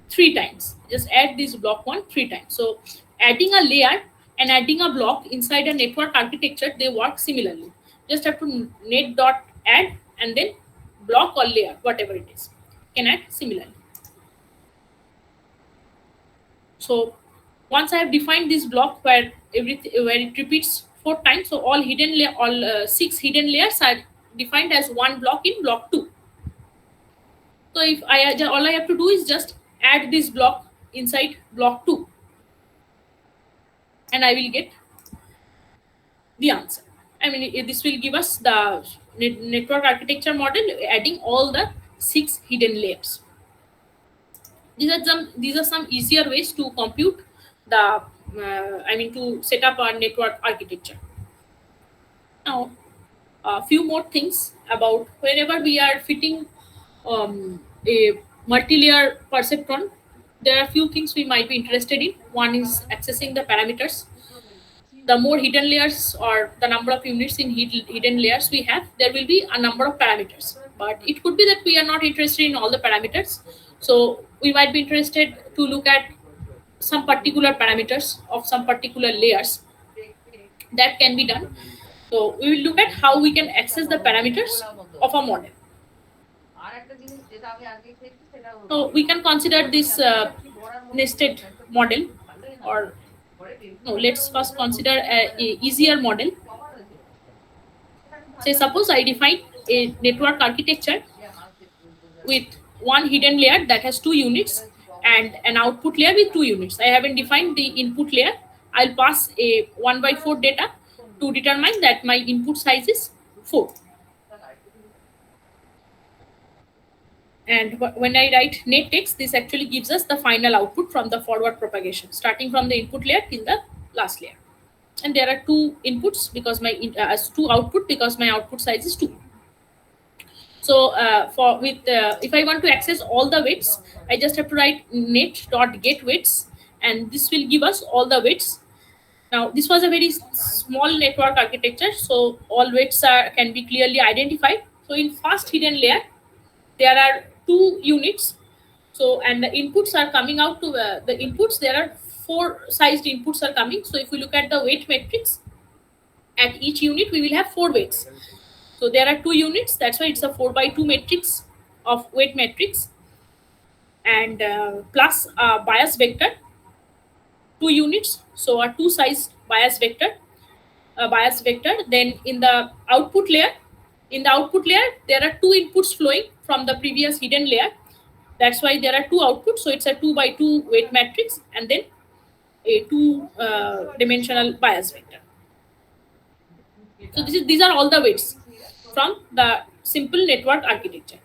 3 times. Just add this block 1 3 times. So adding a layer and adding a block inside a network architecture, they work similarly. Just have to net dot add and then block or layer, whatever it is, can add similarly. So once I have defined this block where it repeats 4 times, so all 6 hidden layers are defined as one block in block 2. So if all I have to do is just add this block inside block 2, and I will get the answer. This will give us the network architecture model adding all the 6 hidden layers. These are some easier ways to compute the to set up our network architecture. Now a few more things about whenever we are fitting a multi-layer perceptron, there are a few things we might be interested in. One is accessing the parameters. The more hidden layers or the number of units in hidden layers we have, there will be a number of parameters. But it could be that we are not interested in all the parameters. So we might be interested to look at some particular parameters of some particular layers. That can be done. So we will look at how we can access the parameters of a model. So we can consider this nested model, or no, let's first consider a easier model. Say suppose I define a network architecture with one hidden layer that has 2 units and an output layer with 2 units. I haven't defined the input layer. I'll pass a 1/4 data to determine that my input size is 4. And when I write net text, this actually gives us the final output from the forward propagation, starting from the input layer till the last layer. And there are 2 inputs because my 2 output because my output size is 2. So if I want to access all the weights, I just have to write net dot get weights, and this will give us all the weights Now, this was a very small network architecture, so all weights can be clearly identified. So in first hidden layer, there are two units. So, and the inputs are coming out to the inputs. There are four sized inputs are coming. So if we look at the weight matrix, at each unit we will have four weights. So there are two units. That's why it's a 4 by 2 matrix of weight matrix, and plus bias vector, two units. So a two sized bias vector. Then in the output layer, there are two inputs flowing from the previous hidden layer. That's why there are two outputs. So it's a 2 by 2 weight matrix, and then a two dimensional bias vector. So these are all the weights from the simple network architecture.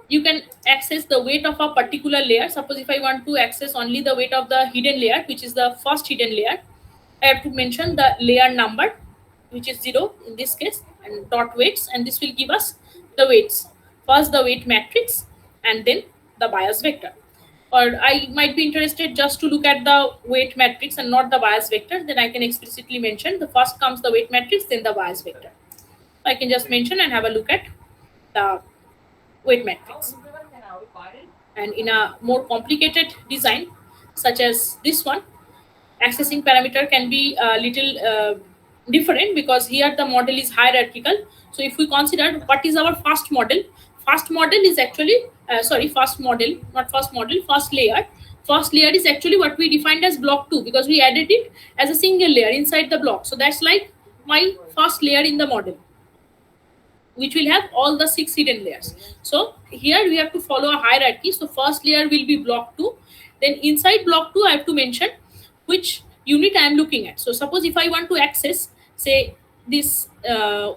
You can access the weight of a particular layer. Suppose if I want to access only the weight of the hidden layer, which is the first hidden layer, I have to mention the layer number, which is 0 in this case, and dot weights, and this will give us the weights. First the weight matrix, and then the bias vector. Or I might be interested just to look at the weight matrix and not the bias vector, then I can explicitly mention the first comes the weight matrix, then the bias vector. I can just mention and have a look at the weight matrix. And in a more complicated design, such as this one, accessing parameter can be a little different, because here the model is hierarchical. So if we consider what is our first model, first model is actually first model, not first model, first layer. First layer is actually what we defined as block 2, because we added it as a single layer inside the block. So that's like my first layer in the model, which will have all the 6 hidden layers. So here we have to follow a hierarchy. So first layer will be block 2. Then inside block 2, I have to mention which unit I am looking at. So suppose if I want to access, say, this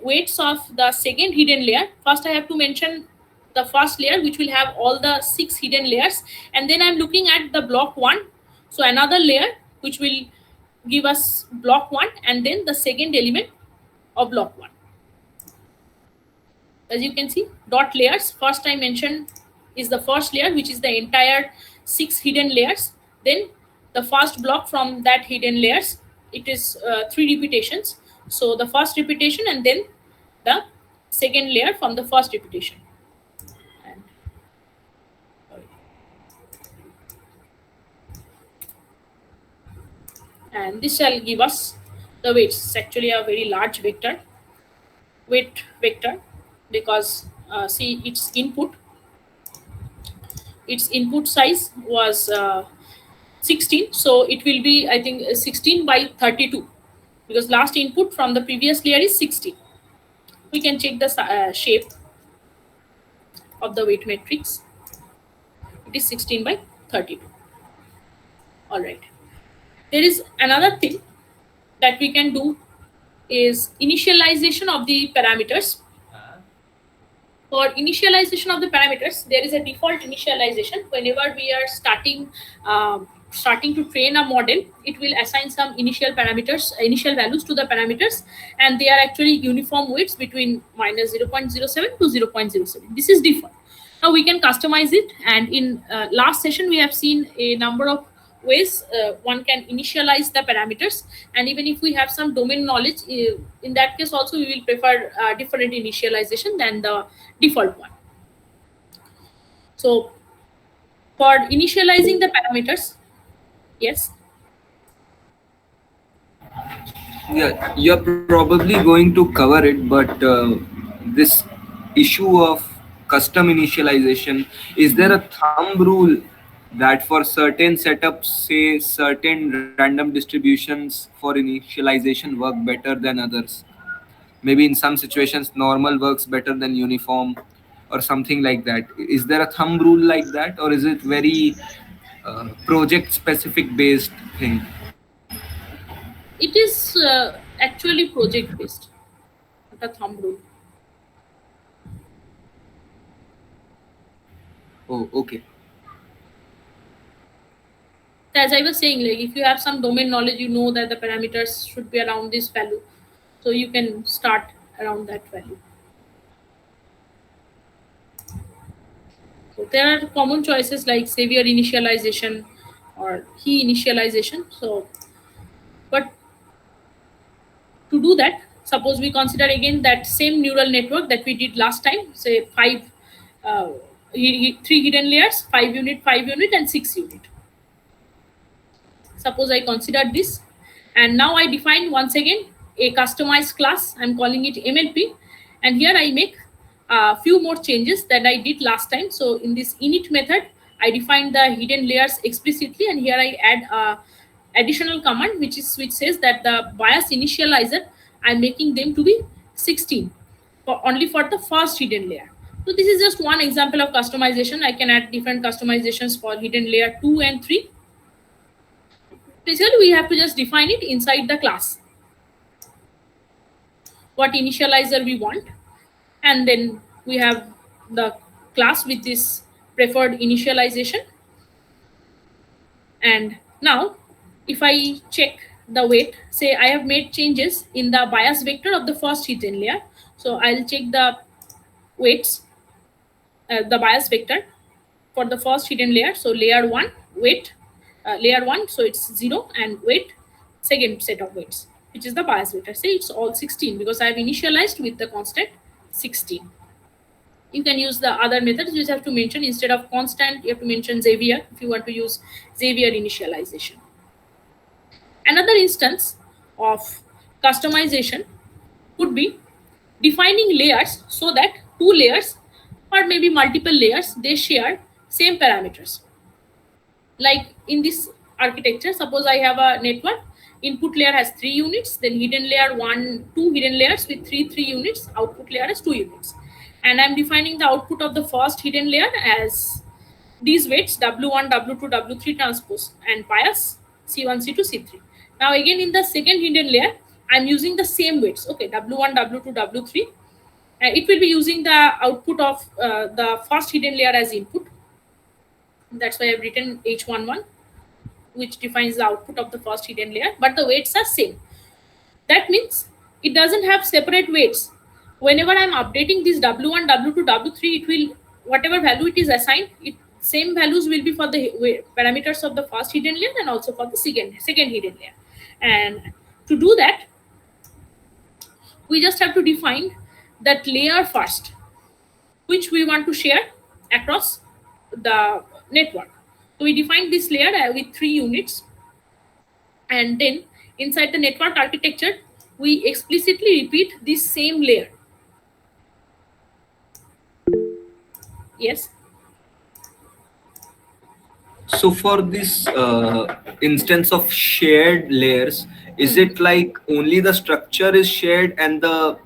weights of the second hidden layer, first I have to mention the first layer, which will have all the 6 hidden layers, and then I'm looking at the block 1. So another layer which will give us block 1, and then the second element of block 1. As you can see, dot layers, first I mentioned is the first layer, which is the entire 6 hidden layers. Then the first block from that hidden layers, it is 3 repetitions. So the first repetition, and then the second layer from the first repetition. And, and this shall give us the weights. It's actually a very large weight vector, because see, its input size was 16. So it will be, I think, 16 by 32, because last input from the previous layer is 16. We can check the shape of the weight matrix. It is 16 by 32. All right. There is another thing that we can do, is initialization of the parameters. For initialization of the parameters, there is a default initialization. Whenever we are starting to train a model, it will assign some initial values to the parameters, and they are actually uniform weights between minus 0.07 to 0.07. This is default. Now we can customize it, and in last session we have seen a number of ways one can initialize the parameters, and even if we have some domain knowledge, in that case also we will prefer different initialization than the default one. So for initializing the parameters, yes.
Yeah, you're probably going to cover it, but this issue of custom initialization, is there a thumb rule that for certain setups, say certain random distributions for initialization work better than others? Maybe in some situations, normal works better than uniform or something like that. Is there a thumb rule like that, or is it very project specific based thing?
It is actually project based, not a thumb rule.
Oh, okay.
As I was saying, like if you have some domain knowledge, you know that the parameters should be around this value, so you can start around that value. So there are common choices like Savior initialization, or key initialization. So, but to do that, suppose we consider again that same neural network that we did last time, say uh, three hidden layers, 5 unit, 5 unit, and 6 unit. Suppose I consider this, and now I define once again a customized class. I'm calling it MLP, and here I make a few more changes that I did last time. So in this init method, I define the hidden layers explicitly, and here I add a additional command which says that the bias initializer, I'm making them to be 16 for only for the first hidden layer. So this is just one example of customization. I can add different customizations for hidden layer 2 and 3. Basically, we have to just define it inside the class, what initializer we want, and then we have the class with this preferred initialization. And now if I check the weight, say I have made changes in the bias vector of the first hidden layer, so I'll check the weights, the bias vector for the first hidden layer. So layer 1 weight, layer 1, so it's 0, and weight, second set of weights, which is the bias vector. Say it's all 16 because I have initialized with the constant 16. You can use the other methods. You just have to mention, instead of constant, you have to mention Xavier if you want to use Xavier initialization. Another instance of customization could be defining layers so that two layers or maybe multiple layers, they share same parameters. Like in this architecture, suppose I have a network, input layer has 3 units, then hidden layer 1, 2 hidden layers with 3 units, output layer has 2 units. And I'm defining the output of the first hidden layer as these weights W1, W2, W3 transpose, and bias C1, C2, C3. Now again in the second hidden layer, I'm using the same weights. Okay, W1, W2, W3. It will be using the output of the first hidden layer as input. That's why I've written H11, which defines the output of the first hidden layer, but the weights are same. That means it doesn't have separate weights. Whenever I'm updating this W1, W2, W3, it will, whatever value it is assigned, same values will be for the parameters of the first hidden layer and also for the second hidden layer. And to do that, we just have to define that layer first, which we want to share across the network. So we define this layer with 3 units, and then inside the network architecture, we explicitly repeat this same layer. Yes.
So for this instance of shared layers, is it like only the structure is shared and the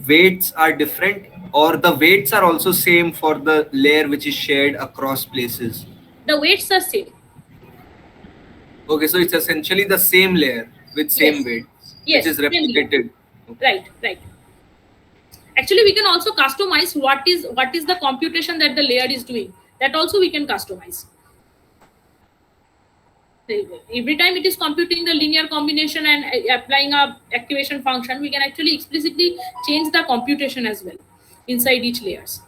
weights are different, or the weights are also same for the layer which is shared across places?
The weights are same.
Okay, so it's essentially the same layer with same
Yes.
weights,
Yes,
which is
same layer.
replicated. Okay.
Right. Actually, we can also customize what is the computation that the layer is doing. That also we can customize. Every time it is computing the linear combination and applying a activation function, we can actually explicitly change the computation as well inside each layers.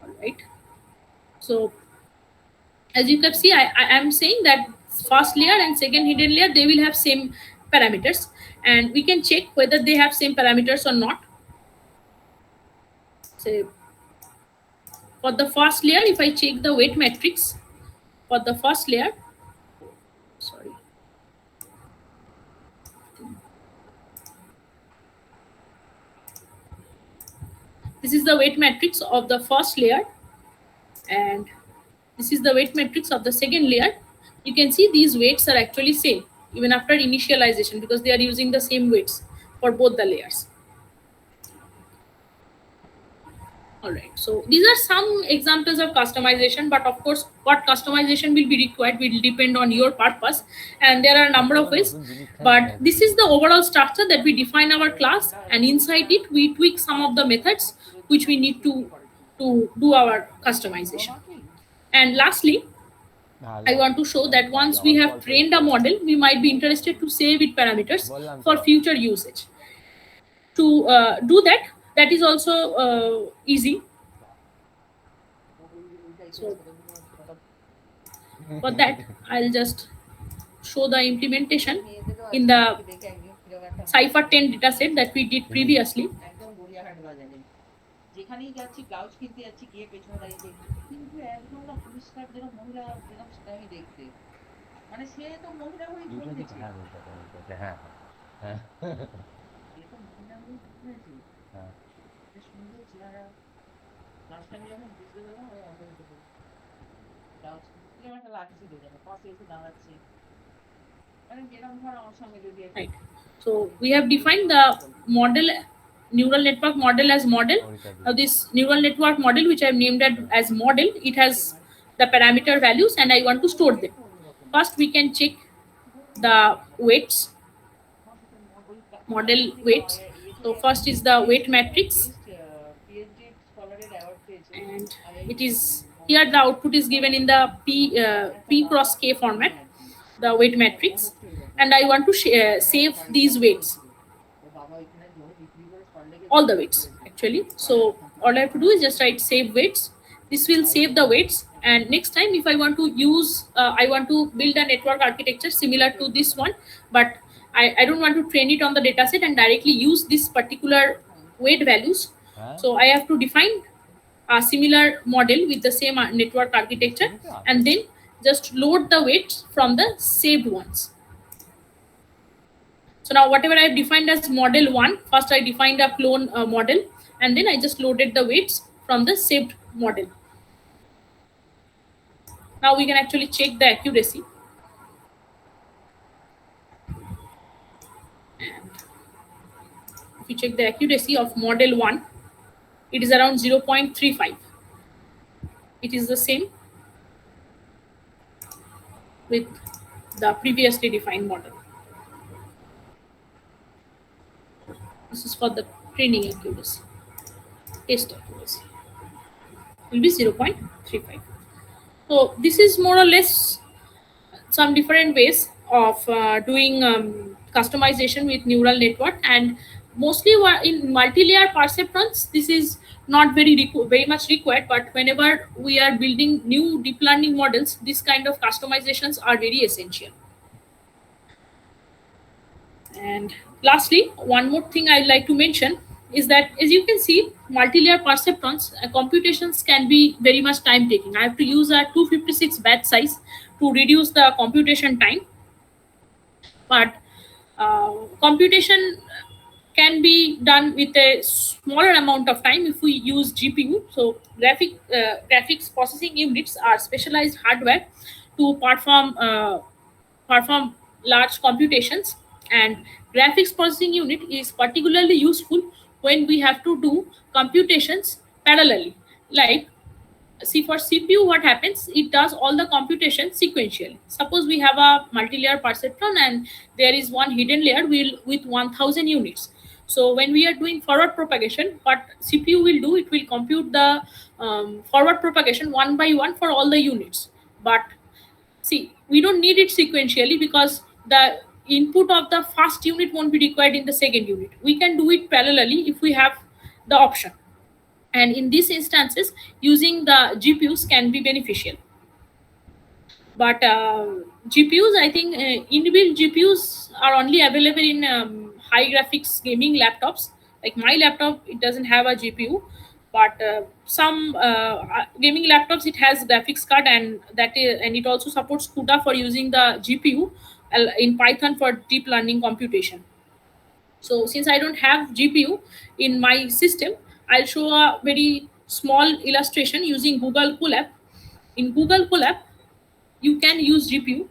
All right. So as you can see, I am saying that first layer and second hidden layer, they will have same parameters, and we can check whether they have same parameters or not. So for the first layer, if I check the weight matrix for the first layer, sorry, this is the weight matrix of the first layer, and this is the weight matrix of the second layer. You can see these weights are actually same even after initialization because they are using the same weights for both the layers. All right, so these are some examples of customization, but of course what customization will be required will depend on your purpose, and there are a number of ways, but this is the overall structure that we define our class, and inside it we tweak some of the methods which we need to do our customization. And lastly, I want to show that once we have trained a model, we might be interested to save it parameters for future usage. To do that, that is also easy. So For that, I'll just show the implementation in the Cypher 10 dataset that we did previously.
একদম গড়িয়াহাট বাজারে যেখানেই যাচ্ছি blouse কিনতে যাচ্ছি গিয়ে পেছনে দাঁড়িয়ে দেখি কিন্তু একদম না পরিষ্কার যেরকম মহিলা যেরকম সেটা আমি দেখতে মানে সে তো মহিলা হয়ে ঘুরেছে
হ্যাঁ হ্যাঁ
সে তো মহিলা হয়ে ঘুরেছে
হ্যাঁ
বেশ সুন্দর চেহারা লাস্ট টাইম যখন বুঝতে পেলাম আমি অন্তত ব্লাউজ কিনতে একটা লাগছিল যেন পাশে এসে দাঁড়াচ্ছে মানে যেরকম ধর আমার সঙ্গে যদি
Right. So we have defined the model, neural network model as model. Now this neural network model, which I have named as model, it has the parameter values and I want to store them. First, we can check the weights, model weights. So first is the weight matrix,
PhD স্কলারের award পেয়েছে
and it is here the output is given in the P cross K format, the weight matrix, and I want to save these weights,
বাবা এখানে জমি বিক্রি করে ফল লেগে
all the weights actually. So all I have to do is just write save weights. This will save the weights, and next time if I want to use I want to build a network architecture similar to this one, but I don't want to train it on the dataset and directly use this particular weight values. So I have to define a similar model with the same network architecture and then just load the weights from the saved ones. So now whatever I have defined as model 1, first I defined a clone model and then I just loaded the weights from the saved model. Now we can actually check the accuracy. And if you check the accuracy of model 1, it is around 0.35. It is the same with the previously defined model. This is for the training accuracy. Test accuracy will be 0.35. So this is more or less some different ways of doing customization with neural network, and mostly in multi-layer perceptrons this is not very much required, but whenever we are building new deep learning models, this kind of customizations are very essential. And lastly, one more thing I'd like to mention is that, as you can see, multi-layer perceptrons computations can be very much time taking. I have to use a 256 batch size to reduce the computation time, but computation can be done with a smaller amount of time if we use GPU. So graphics processing units are specialized hardware to perform large computations, and graphics processing unit is particularly useful when we have to do computations parallelly. Like, see, for CPU what happens, it does all the computation sequentially. Suppose we have a multi-layer perceptron and there is one hidden layer with 1000 units. So when we are doing forward propagation, what CPU will do, it will compute the forward propagation one by one for all the units. But see, we don't need it sequentially because the input of the first unit won't be required in the second unit. We can do it parallelly if we have the option, and in these instances using the GPUs can be beneficial. But GPUs, I think inbuilt GPUs are only available in high graphics gaming laptops. Like my laptop, it doesn't have a GPU, but some gaming laptops, it has graphics card, and and it also supports CUDA for using the GPU in Python for deep learning computation. So since I don't have GPU in my system, I'll show a very small illustration using Google Colab. In Google Colab, you can use GPU.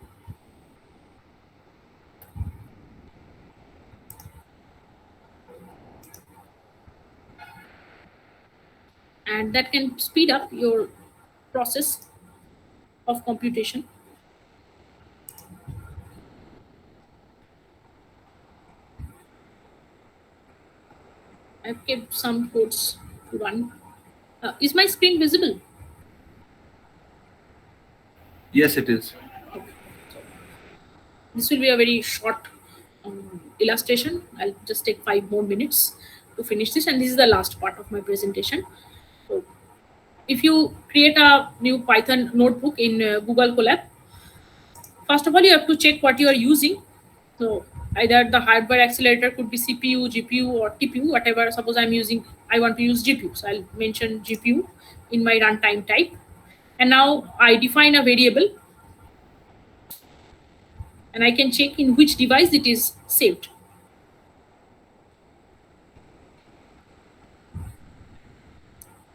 And that can speed up your process of computation. I've kept some codes to run. Is my screen visible?
Yes, it is.
This will be a very short illustration. I'll just take 5 more minutes to finish this, and this is the last part of my presentation. So if you create a new Python notebook in Google Colab, First of all, you have to check what you are using. So either the hardware accelerator could be CPU, GPU, or TPU, whatever. Suppose I want to use GPU. So I'll mention GPU in my runtime type. And now I define a variable, and I can check in which device it is saved.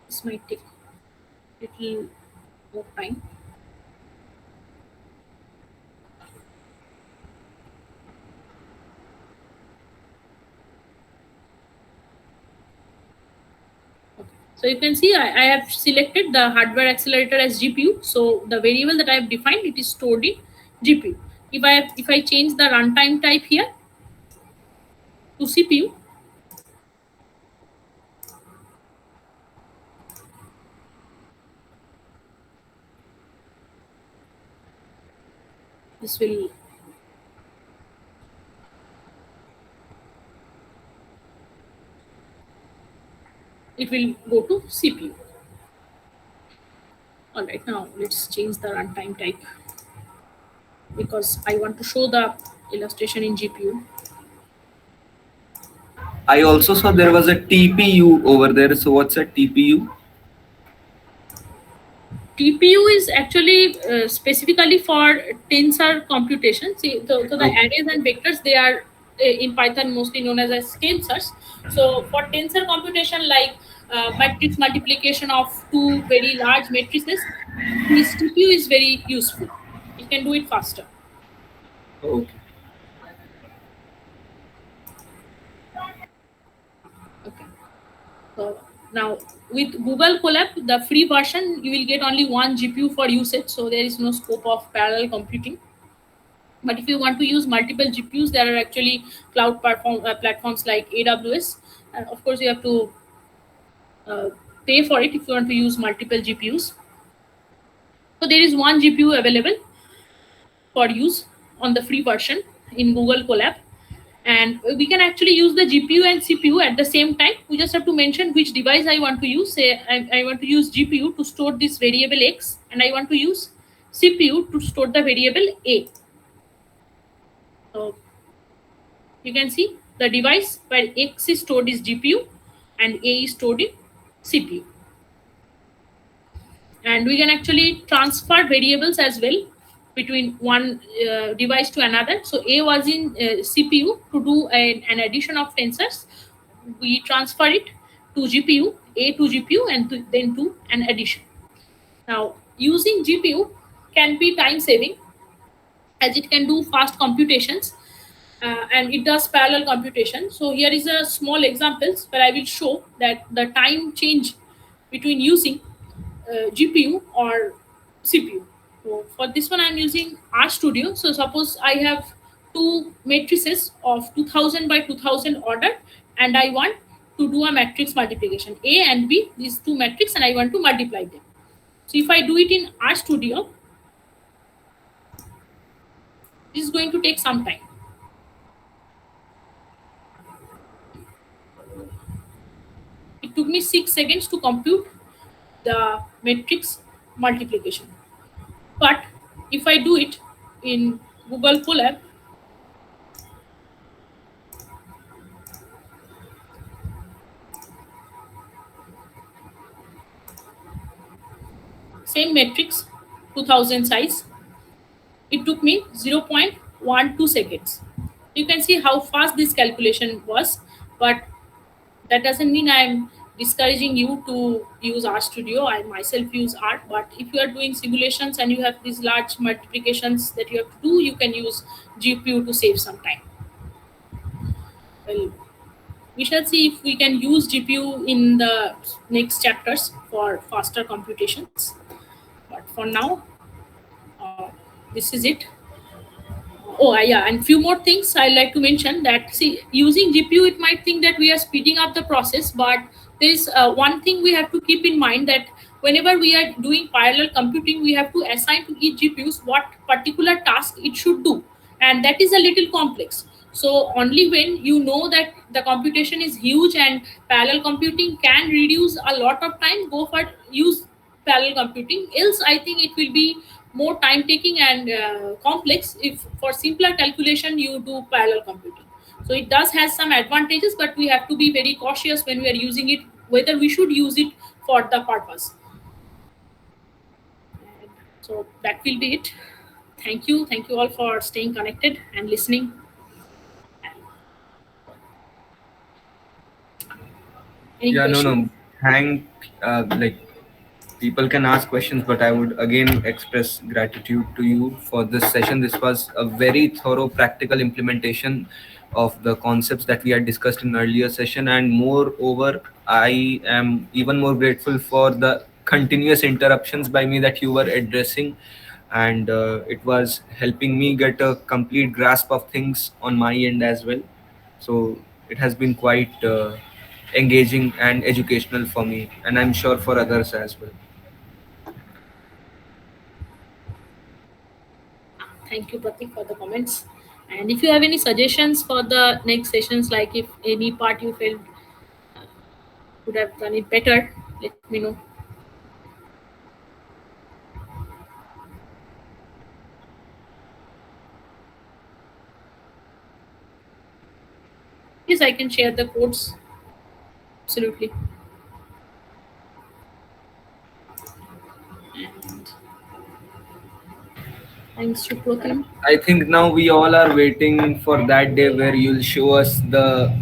This might take a little more time. So you can see I have selected the hardware accelerator as GPU. So the variable that I have defined, it is stored in GPU. If I change the runtime type here to CPU, this will it will go to CPU. All right, now let's change the runtime type because I want to show the illustration in GPU.
I also saw there was a TPU over there. So what's a TPU?
TPU is actually specifically for tensor computation. See, so the arrays and vectors, they are in Python mostly known as tensors. So for tensor computation, like matrix multiplication of two very large matrices, this TPU is very useful. It can do it faster.
Okay.
Okay. So now with Google Colab, the free version, you will get only one GPU for usage. So there is no scope of parallel computing. But if you want to use multiple GPUs, there are actually cloud platforms like AWS. Of course, you have to pay for it if you want to use multiple GPUs. So there is one GPU available for use on the free version in Google Colab. And we can actually use the GPU and CPU at the same time. We just have to mention which device I want to use. Say I want to use GPU to store this variable X, and I want to use CPU to store the variable A. So you can see the device where X is stored is GPU and A is stored in CPU. And we can actually transfer variables as well between one device to another. So A was in CPU to do an addition of tensors. We transfer it to GPU, A to GPU, and then to an addition. Now, using GPU can be time saving as it can do fast computations and it does parallel computation. So here is a small examples where I will show that the time change between using GPU or CPU. So for this one, I'm using RStudio. So suppose I have two matrices of 2000 by 2000 order, and I want to do a matrix multiplication, A and B, these two matrices, and I want to multiply them. So if I do it in RStudio, this is going to take some time. It took me 6 seconds to compute the matrix multiplication. But if I do it in Google Colab, same matrix, 2000 size, it took me 0.12 seconds. You can see how fast this calculation was, but that doesn't mean I'm discouraging you to use RStudio. I myself use R, but if you are doing simulations and you have these large multiplications that you have to do, you can use GPU to save some time. Well, we shall see if we can use GPU in the next chapters for faster computations. But for now, this is it. Oh, yeah, and few more things I like to mention that, see, using GPU, it might think that we are speeding up the process, but there is one thing we have to keep in mind that whenever we are doing parallel computing, we have to assign to each GPUs what particular task it should do, and that is a little complex. So only when you know that the computation is huge and parallel computing can reduce a lot of time, go for use parallel computing. Else, I think it will be more time taking and complex. If for simpler calculation you do parallel computing, so it does has some advantages, but we have to be very cautious when we are using it, whether we should use it for the purpose. So that will be it. Thank you all for staying connected and listening. Any
Yeah, no,
question?
no. Thank, like, people can ask questions, but I would again express gratitude to you for this session. This was a very thorough, practical implementation of the concepts that we had discussed in earlier session, and moreover, I am even more grateful for the continuous interruptions by me that you were addressing, and it was helping me get a complete grasp of things on my end as well. So it has been quite engaging and educational for me, and I'm sure for others as well.
Thank you, Pratik, for the comments. And if you have any suggestions for the next sessions, like if any part you felt could have done it better, let me know. Yes, I can share the codes. Absolutely. And thanks to Pratik.
I think now we all are waiting for that day where you'll show us the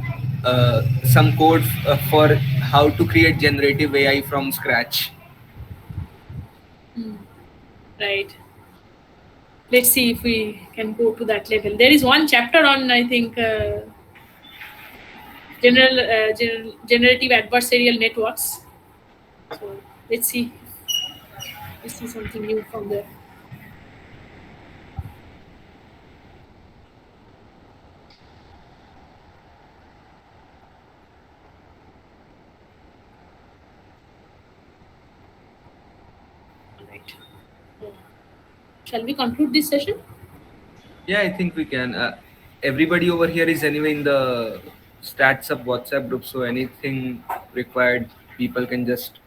some code for how to create generative AI from scratch.
Right. Let's see if we can go to that level. There is one chapter on, I think, generative adversarial networks. So let's see. Let's see something new from there. All right. So, shall we conclude this session?
Yeah, I think we can. Everybody over here is anyway in the stats up WhatsApp group, so anything required, people can just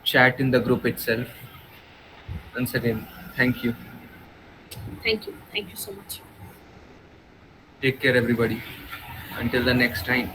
chat in the group itself. Once again, thank you.
Thank you. Thank you so much.
Take care, everybody. Until the next time.